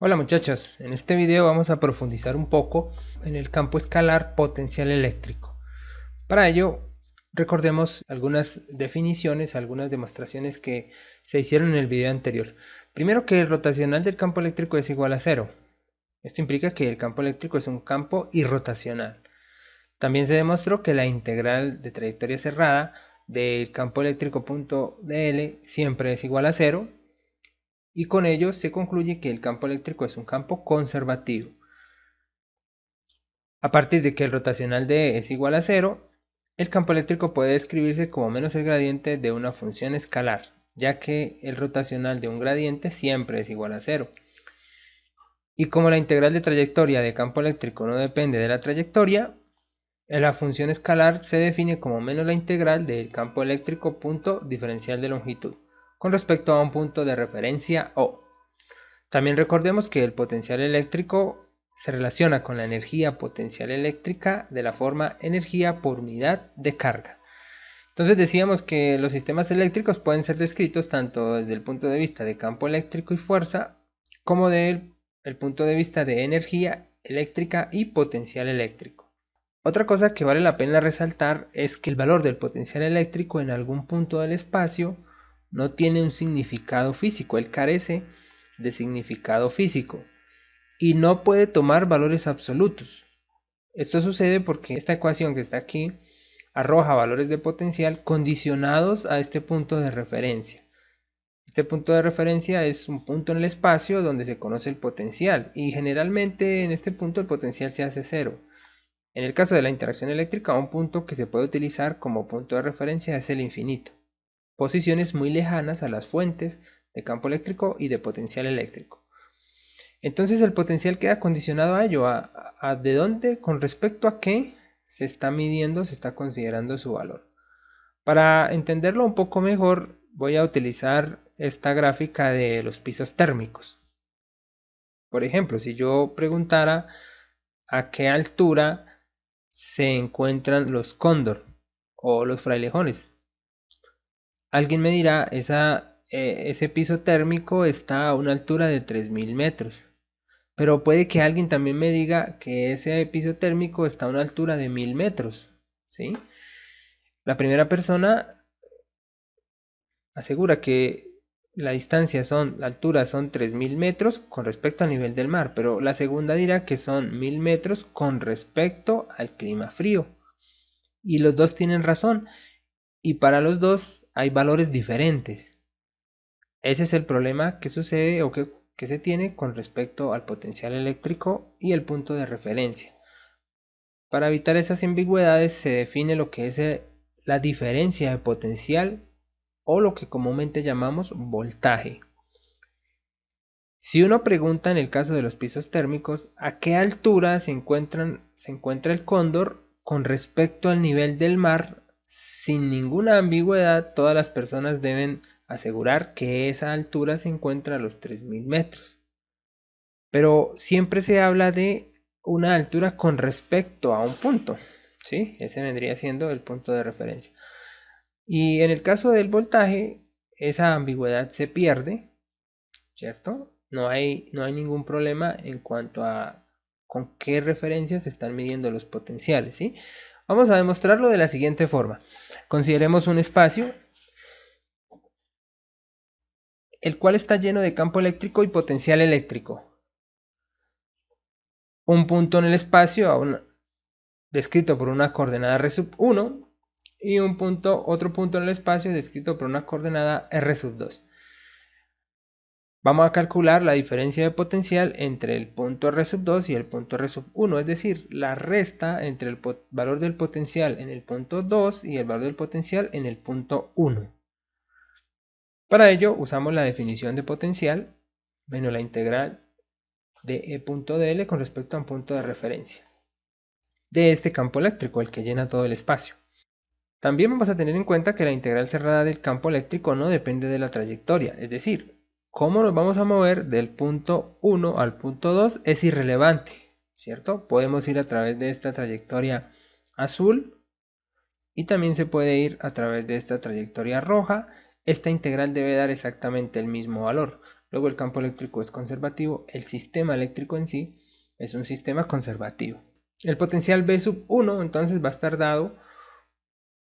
Hola muchachos, en este video vamos a profundizar un poco en el campo escalar potencial eléctrico. Para ello, recordemos algunas definiciones, algunas demostraciones que se hicieron en el video anterior. Primero, que el rotacional del campo eléctrico es igual a cero. Esto implica que el campo eléctrico es un campo irrotacional. También se demostró que la integral de trayectoria cerrada del campo eléctrico punto dl siempre es igual a cero. Y con ello se concluye que el campo eléctrico es un campo conservativo. A partir de que el rotacional de E es igual a cero, el campo eléctrico puede describirse como menos el gradiente de una función escalar, ya que el rotacional de un gradiente siempre es igual a cero. Y como la integral de trayectoria de campo eléctrico no depende de la trayectoria, la función escalar se define como menos la integral del campo eléctrico punto diferencial de longitud, con respecto a un punto de referencia O. También recordemos que el potencial eléctrico se relaciona con la energía potencial eléctrica de la forma energía por unidad de carga. Entonces decíamos que los sistemas eléctricos pueden ser descritos tanto desde el punto de vista de campo eléctrico y fuerza, como desde el punto de vista de energía eléctrica y potencial eléctrico. Otra cosa que vale la pena resaltar es que el valor del potencial eléctrico en algún punto del espacio no tiene un significado físico, él carece de significado físico y no puede tomar valores absolutos. Esto sucede porque esta ecuación que está aquí arroja valores de potencial condicionados a este punto de referencia. Este punto de referencia es un punto en el espacio donde se conoce el potencial y generalmente en este punto el potencial se hace cero. En el caso de la interacción eléctrica, un punto que se puede utilizar como punto de referencia es el infinito, posiciones muy lejanas a las fuentes de campo eléctrico y de potencial eléctrico. Entonces el potencial queda condicionado a ello, a de dónde, con respecto a qué se está midiendo, se está considerando su valor. Para entenderlo un poco mejor, voy a utilizar esta gráfica de los pisos térmicos. Por ejemplo, si yo preguntara a qué altura se encuentran los cóndor o los frailejones, alguien me dirá, ese piso térmico está a una altura de 3000 metros. Pero puede que alguien también me diga que ese piso térmico está a una altura de 1000 metros, ¿sí? La primera persona asegura que la altura son 3000 metros con respecto al nivel del mar, pero la segunda dirá que son 1000 metros con respecto al clima frío. Y los dos tienen razón, y para los dos hay valores diferentes. Ese es el problema que sucede o que se tiene con respecto al potencial eléctrico y el punto de referencia. Para evitar esas ambigüedades se define lo que es la diferencia de potencial o lo que comúnmente llamamos voltaje. Si uno pregunta en el caso de los pisos térmicos a qué altura se encuentra el cóndor con respecto al nivel del mar, sin ninguna ambigüedad todas las personas deben asegurar que esa altura se encuentra a los 3000 metros. Pero siempre se habla de una altura con respecto a un punto, ¿sí? Ese vendría siendo el punto de referencia. Y en el caso del voltaje, esa ambigüedad se pierde, ¿cierto? No hay ningún problema en cuanto a con qué referencias se están midiendo los potenciales, ¿sí? Vamos a demostrarlo de la siguiente forma. Consideremos un espacio el cual está lleno de campo eléctrico y potencial eléctrico. Un punto en el espacio descrito por una coordenada r1 y otro punto en el espacio descrito por una coordenada r2. Vamos a calcular la diferencia de potencial entre el punto r2 y el punto r1, es decir, la resta entre el valor del potencial en el punto 2 y el valor del potencial en el punto 1. Para ello usamos la definición de potencial menos la integral de E.dl con respecto a un punto de referencia de este campo eléctrico, el que llena todo el espacio. También vamos a tener en cuenta que la integral cerrada del campo eléctrico no depende de la trayectoria, es decir, cómo nos vamos a mover del punto 1 al punto 2 es irrelevante, ¿cierto? Podemos ir a través de esta trayectoria azul y también se puede ir a través de esta trayectoria roja. Esta integral debe dar exactamente el mismo valor. luego el campo eléctrico es conservativo, el sistema eléctrico en sí es un sistema conservativo. El potencial B sub 1 entonces va a estar dado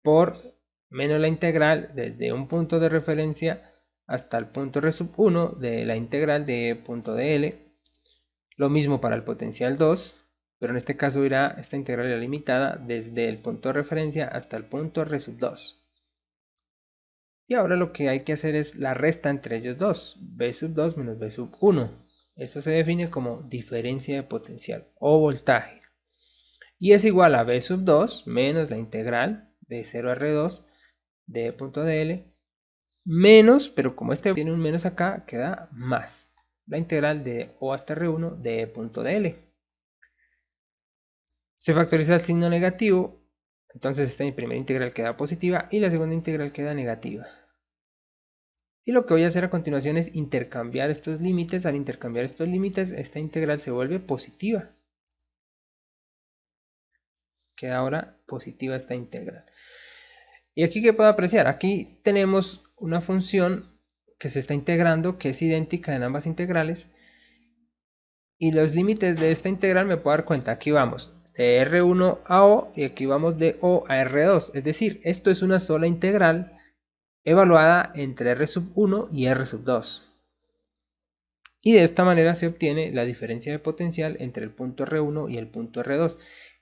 por menos la integral desde un punto de referencia hasta el punto R sub 1 de la integral de E punto de L. Lo mismo para el potencial 2, pero en este caso irá esta integral irá limitada desde el punto de referencia hasta el punto R sub 2. Y ahora lo que hay que hacer es la resta entre ellos dos, B sub 2 menos B sub 1. Eso se define como diferencia de potencial o voltaje. Y es igual a B sub 2 menos la integral de 0 a R2 de E punto de L menos, pero como este tiene un menos acá, queda más la integral de O hasta R1 de E punto de L. Se factoriza el signo negativo, entonces esta primera integral queda positiva y la segunda integral queda negativa. Y lo que voy a hacer a continuación es intercambiar estos límites. Al intercambiar estos límites, esta integral se vuelve positiva. Queda ahora positiva esta integral. ¿Y aquí qué puedo apreciar? Aquí tenemos una función que se está integrando, que es idéntica en ambas integrales. Y los límites de esta integral me puedo dar cuenta. Aquí vamos de R1 a O y aquí vamos de O a R2. Es decir, esto es una sola integral evaluada entre R sub 1 y R sub 2. Y de esta manera se obtiene la diferencia de potencial entre el punto R1 y el punto R2,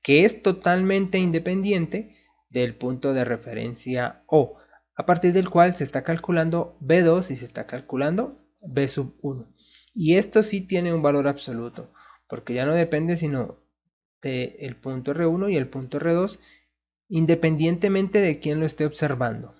que es totalmente independiente del punto de referencia O, a partir del cual se está calculando B2 y se está calculando B sub 1. Y esto sí tiene un valor absoluto, porque ya no depende sino del punto R1 y el punto R2, independientemente de quién lo esté observando.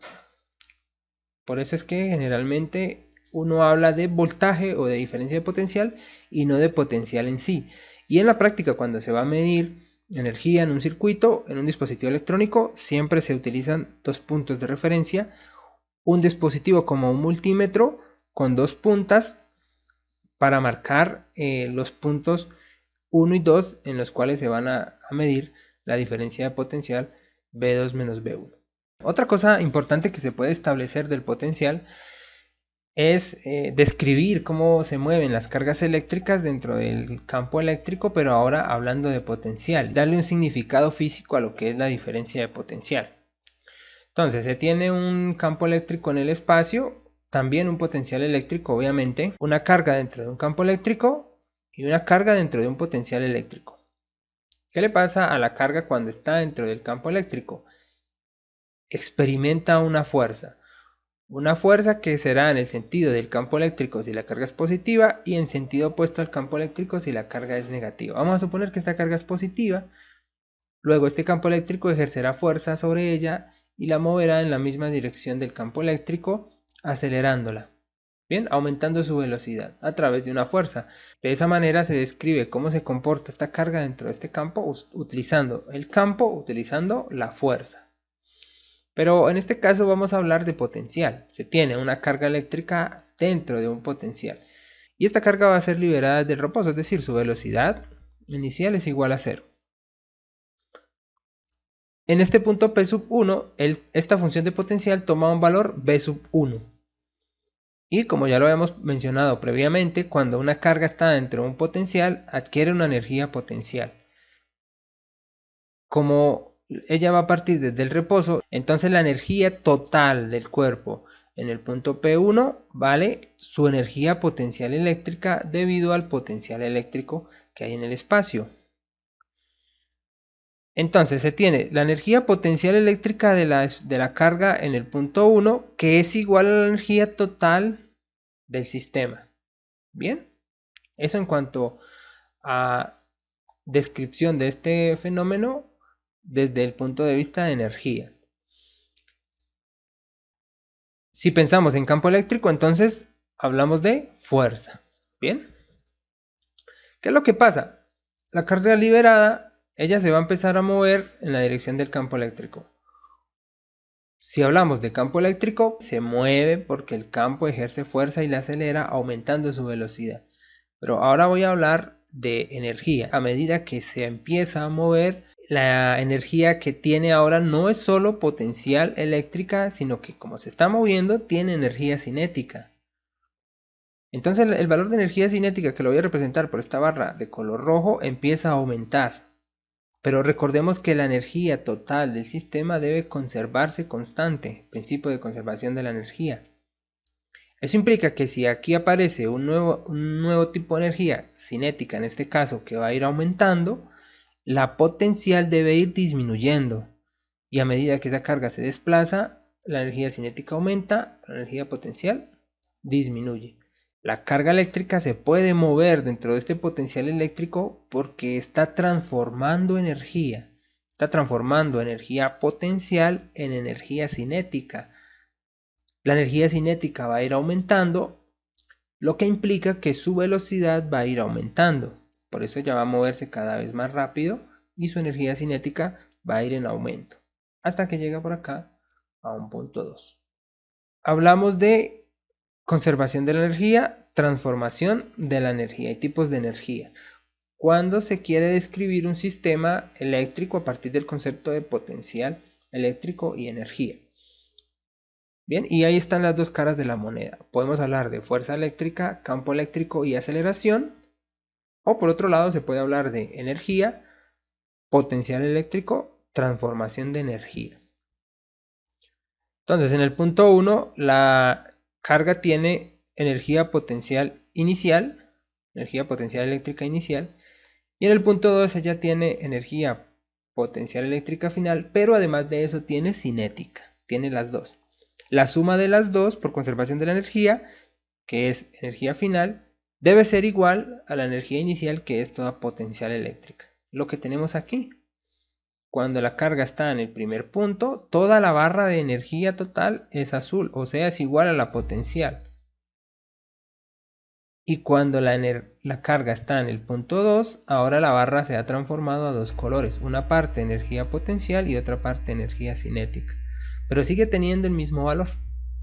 Por eso es que generalmente uno habla de voltaje o de diferencia de potencial y no de potencial en sí. Y en la práctica, cuando se va a medir energía en un circuito, en un dispositivo electrónico, siempre se utilizan dos puntos de referencia, un dispositivo como un multímetro con dos puntas para marcar los puntos 1 y 2 en los cuales se van a medir la diferencia de potencial B2 menos B1. Otra cosa importante que se puede establecer del potencial es describir cómo se mueven las cargas eléctricas dentro del campo eléctrico, pero ahora hablando de potencial, darle un significado físico a lo que es la diferencia de potencial. Entonces, se tiene un campo eléctrico en el espacio, también un potencial eléctrico, obviamente, una carga dentro de un campo eléctrico y una carga dentro de un potencial eléctrico. ¿Qué le pasa a la carga cuando está dentro del campo eléctrico? Experimenta una fuerza que será en el sentido del campo eléctrico si la carga es positiva y en sentido opuesto al campo eléctrico si la carga es negativa. Vamos a suponer que esta carga es positiva, luego este campo eléctrico ejercerá fuerza sobre ella y la moverá en la misma dirección del campo eléctrico, acelerándola, bien, aumentando su velocidad a través de una fuerza. De esa manera se describe cómo se comporta esta carga dentro de este campo utilizando el campo, utilizando la fuerza. Pero en este caso vamos a hablar de potencial. Se tiene una carga eléctrica dentro de un potencial. Y esta carga va a ser liberada del reposo, es decir, su velocidad inicial es igual a 0. En este punto P sub 1, esta función de potencial toma un valor B sub 1. Y como ya lo habíamos mencionado previamente, cuando una carga está dentro de un potencial, adquiere una energía potencial. Como ella va a partir desde el reposo, entonces la energía total del cuerpo en el punto P1 vale su energía potencial eléctrica debido al potencial eléctrico que hay en el espacio. Entonces se tiene la energía potencial eléctrica de la carga en el punto 1, que es igual a la energía total del sistema. Bien, eso en cuanto a descripción de este fenómeno desde el punto de vista de energía. Si pensamos en campo eléctrico, entonces hablamos de fuerza. Bien, ¿qué es lo que pasa? La carga liberada, ella se va a empezar a mover en la dirección del campo eléctrico. Si hablamos de campo eléctrico, se mueve porque el campo ejerce fuerza y la acelera aumentando su velocidad. Pero ahora voy a hablar de energía. A medida que se empieza a mover, la energía que tiene ahora no es solo potencial eléctrica, sino que como se está moviendo, tiene energía cinética. Entonces el valor de energía cinética, que lo voy a representar por esta barra de color rojo, empieza a aumentar. Pero recordemos que la energía total del sistema debe conservarse constante, principio de conservación de la energía. Eso implica que si aquí aparece un nuevo tipo de energía cinética, en este caso, que va a ir aumentando, la potencial debe ir disminuyendo. Y a medida que esa carga se desplaza, la energía cinética aumenta, la energía potencial disminuye. La carga eléctrica se puede mover dentro de este potencial eléctrico porque está transformando energía. Está transformando energía potencial en energía cinética. La energía cinética va a ir aumentando, lo que implica que su velocidad va a ir aumentando. Por eso ya va a moverse cada vez más rápido y su energía cinética va a ir en aumento, hasta que llega por acá a un punto 2. Hablamos de conservación de la energía, transformación de la energía y tipos de energía. Cuando se quiere describir un sistema eléctrico a partir del concepto de potencial eléctrico y energía. Bien, y ahí están las dos caras de la moneda. Podemos hablar de fuerza eléctrica, campo eléctrico y aceleración. O por otro lado se puede hablar de energía, potencial eléctrico, transformación de energía. Entonces en el punto 1 la carga tiene energía potencial inicial, energía potencial eléctrica inicial. Y en el punto 2 ella tiene energía potencial eléctrica final, pero además de eso tiene cinética, tiene las dos. La suma de las dos por conservación de la energía, que es energía final, debe ser igual a la energía inicial, que es toda potencial eléctrica. Lo que tenemos aquí. Cuando la carga está en el primer punto, toda la barra de energía total es azul, o sea, es igual a la potencial. Y cuando la carga está en el punto 2, ahora la barra se ha transformado a dos colores, una parte energía potencial y otra parte energía cinética. Pero sigue teniendo el mismo valor.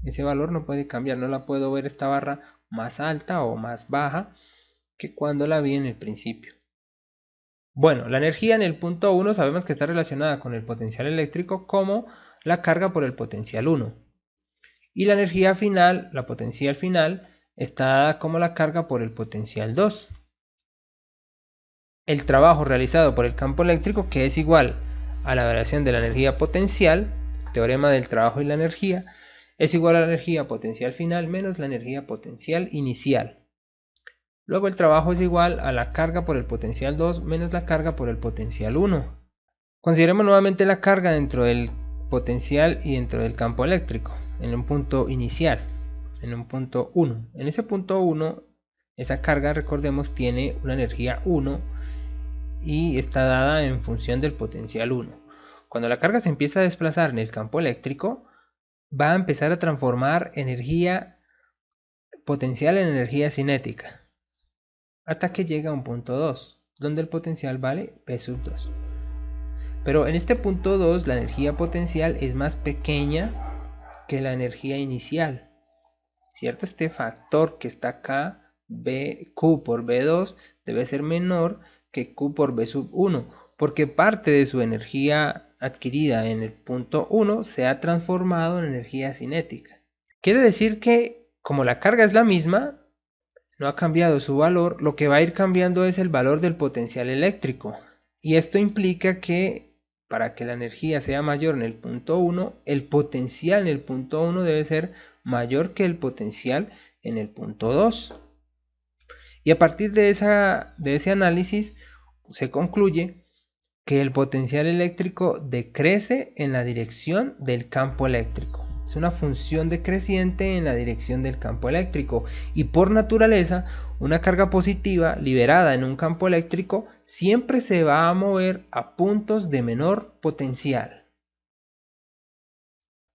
Ese valor no puede cambiar, no la puedo ver esta barra más alta o más baja que cuando la vi en el principio. Bueno, la energía en el punto 1 sabemos que está relacionada con el potencial eléctrico como la carga por el potencial 1. Y la energía final, la potencial final, está dada como la carga por el potencial 2. El trabajo realizado por el campo eléctrico, que es igual a la variación de la energía potencial, teorema del trabajo y la energía, es igual a la energía potencial final menos la energía potencial inicial. Luego el trabajo es igual a la carga por el potencial 2 menos la carga por el potencial 1. Consideremos nuevamente la carga dentro del potencial y dentro del campo eléctrico, en un punto inicial, en un punto 1. En ese punto 1, esa carga, recordemos, tiene una energía 1 y está dada en función del potencial 1. Cuando la carga se empieza a desplazar en el campo eléctrico, va a empezar a transformar energía potencial en energía cinética, hasta que llega a un punto 2, donde el potencial vale P sub 2. Pero en este punto 2 la energía potencial es más pequeña que la energía inicial, ¿cierto? Este factor que está acá, Q por B2, debe ser menor que Q por B sub 1, porque parte de su energía adquirida en el punto 1 se ha transformado en energía cinética. Quiere decir que como la carga es la misma, no ha cambiado su valor, lo que va a ir cambiando es el valor del potencial eléctrico. Y esto implica que para que la energía sea mayor en el punto 1, el potencial en el punto 1 debe ser mayor que el potencial en el punto 2. Y a partir de ese análisis se concluye que el potencial eléctrico decrece en la dirección del campo eléctrico. Es una función decreciente en la dirección del campo eléctrico y por naturaleza una carga positiva liberada en un campo eléctrico siempre se va a mover a puntos de menor potencial.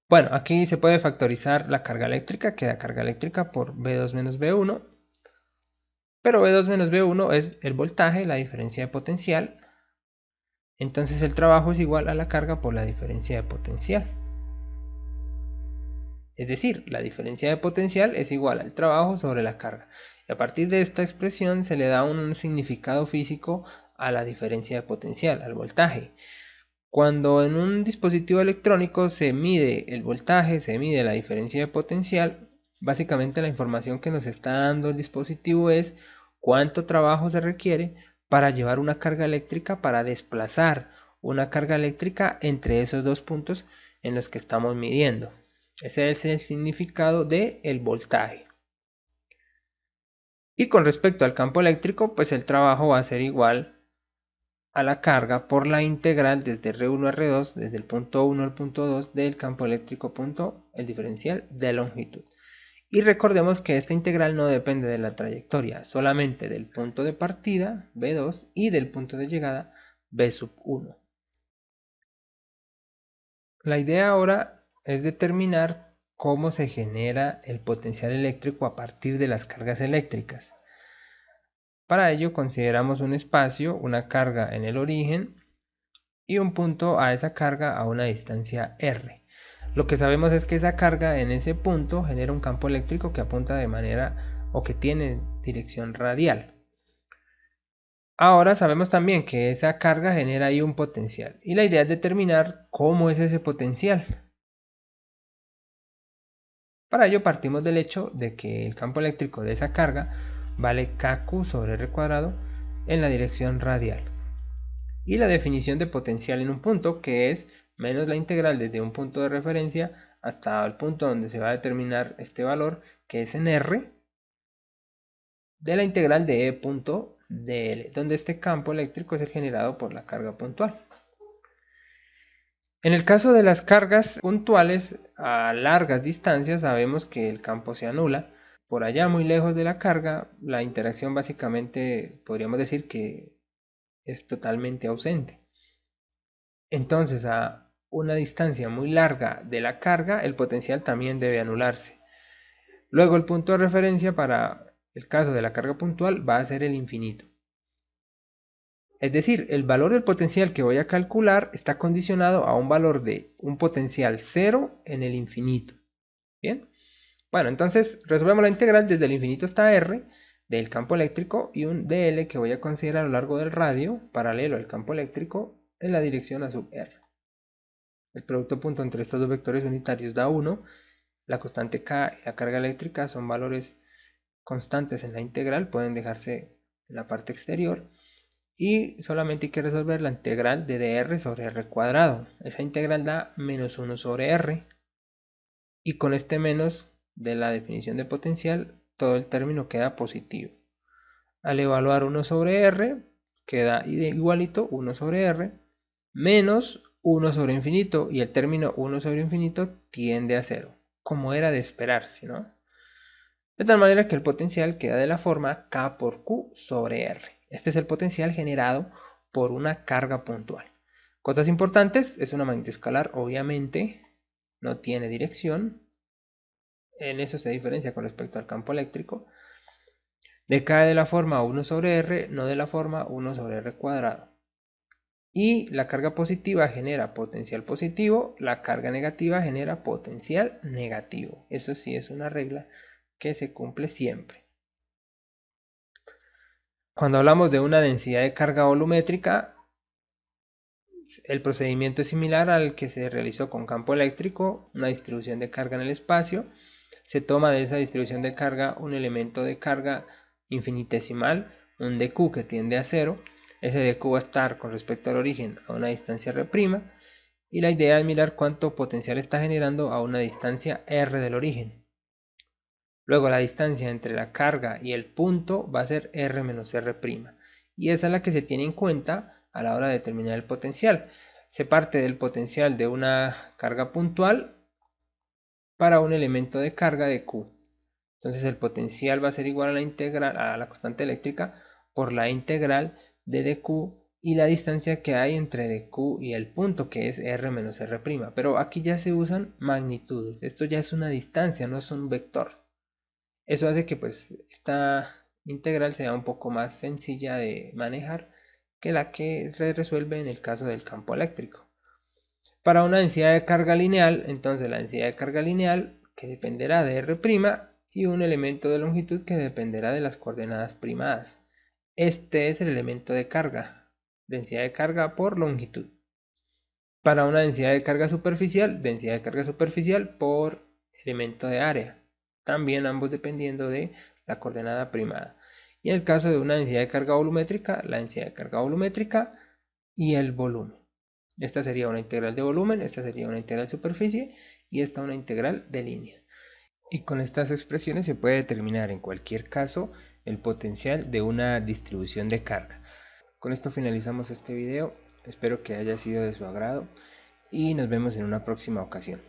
Bueno, aquí se puede factorizar la carga eléctrica, queda carga eléctrica por V2 menos V1, pero V2 menos V1 es el voltaje, la diferencia de potencial. Entonces el trabajo es igual a la carga por la diferencia de potencial. Es decir, la diferencia de potencial es igual al trabajo sobre la carga. Y a partir de esta expresión se le da un significado físico a la diferencia de potencial, al voltaje. Cuando en un dispositivo electrónico se mide el voltaje, se mide la diferencia de potencial, Básicamente la información que nos está dando el dispositivo es cuánto trabajo se requiere para llevar una carga eléctrica, para desplazar una carga eléctrica entre esos dos puntos en los que estamos midiendo. Ese es el significado del voltaje. Y con respecto al campo eléctrico, pues el trabajo va a ser igual a la carga por la integral desde R1 a R2, desde el punto 1 al punto 2 del campo eléctrico punto el diferencial de longitud. Y recordemos que esta integral no depende de la trayectoria, solamente del punto de partida, B2, y del punto de llegada, B1. La idea ahora es determinar cómo se genera el potencial eléctrico a partir de las cargas eléctricas. Para ello consideramos un espacio, una carga en el origen y un punto a esa carga a una distancia R. Lo que sabemos es que esa carga en ese punto genera un campo eléctrico que apunta de manera o que tiene dirección radial. Ahora sabemos también que esa carga genera ahí un potencial y la idea es determinar cómo es ese potencial. Para ello partimos del hecho de que el campo eléctrico de esa carga vale kq sobre r cuadrado en la dirección radial. Y la definición de potencial en un punto, que es menos la integral desde un punto de referencia hasta el punto donde se va a determinar este valor, que es en R, de la integral de E punto dl, donde este campo eléctrico es el generado por la carga puntual. En el caso de las cargas puntuales a largas distancias sabemos que el campo se anula. Por allá muy lejos de la carga, la interacción básicamente podríamos decir que es totalmente ausente. Entonces a una distancia muy larga de la carga, el potencial también debe anularse. Luego el punto de referencia para el caso de la carga puntual va a ser el infinito. Es decir, el valor del potencial que voy a calcular está condicionado a un valor de un potencial 0 en el infinito. Bien, bueno, entonces resolvemos la integral desde el infinito hasta R del campo eléctrico y un dl que voy a considerar a lo largo del radio paralelo al campo eléctrico en la dirección a sub R. El producto punto entre estos dos vectores unitarios da 1. La constante K y la carga eléctrica son valores constantes en la integral, pueden dejarse en la parte exterior. Y solamente hay que resolver la integral de dr sobre r cuadrado. Esa integral da menos 1 sobre r. Y con este menos de la definición de potencial, todo el término queda positivo. Al evaluar 1 sobre r, queda igualito 1 sobre r menos 1 sobre infinito. Y el término 1 sobre infinito tiende a 0, como era de esperarse, ¿no? De tal manera que el potencial queda de la forma K por Q sobre R. Este es el potencial generado por una carga puntual. Cosas importantes, es una magnitud escalar, obviamente no tiene dirección. En eso se diferencia con respecto al campo eléctrico. Decae de la forma 1 sobre R, no de la forma 1 sobre R cuadrado. Y la carga positiva genera potencial positivo, la carga negativa genera potencial negativo. Eso sí es una regla que se cumple siempre. Cuando hablamos de una densidad de carga volumétrica, el procedimiento es similar al que se realizó con campo eléctrico, una distribución de carga en el espacio. Se toma de esa distribución de carga un elemento de carga infinitesimal, un dq que tiende a 0. Ese dq va a estar con respecto al origen a una distancia r', y la idea es mirar cuánto potencial está generando a una distancia r del origen. Luego la distancia entre la carga y el punto va a ser r menos r', y esa es la que se tiene en cuenta a la hora de determinar el potencial. Se parte del potencial de una carga puntual para un elemento de carga de Q. Entonces el potencial va a ser igual a la integral, a la constante eléctrica por la integral de dq y la distancia que hay entre dq y el punto, que es r menos r'. Pero aquí ya se usan magnitudes. Esto ya es una distancia, no es un vector. Eso hace que pues esta integral sea un poco más sencilla de manejar que la que se resuelve en el caso del campo eléctrico. Para una densidad de carga lineal, entonces la densidad de carga lineal que dependerá de r' y un elemento de longitud que dependerá de las coordenadas primadas. Este es el elemento de carga, densidad de carga por longitud. Para una densidad de carga superficial por elemento de área. también ambos dependiendo de la coordenada primada. Y en el caso de una densidad de carga volumétrica, la densidad de carga volumétrica y el volumen. Esta sería una integral de volumen, esta sería una integral de superficie y esta una integral de línea. Y con estas expresiones se puede determinar en cualquier caso el potencial de una distribución de carga. Con esto finalizamos este video, espero que haya sido de su agrado y nos vemos en una próxima ocasión.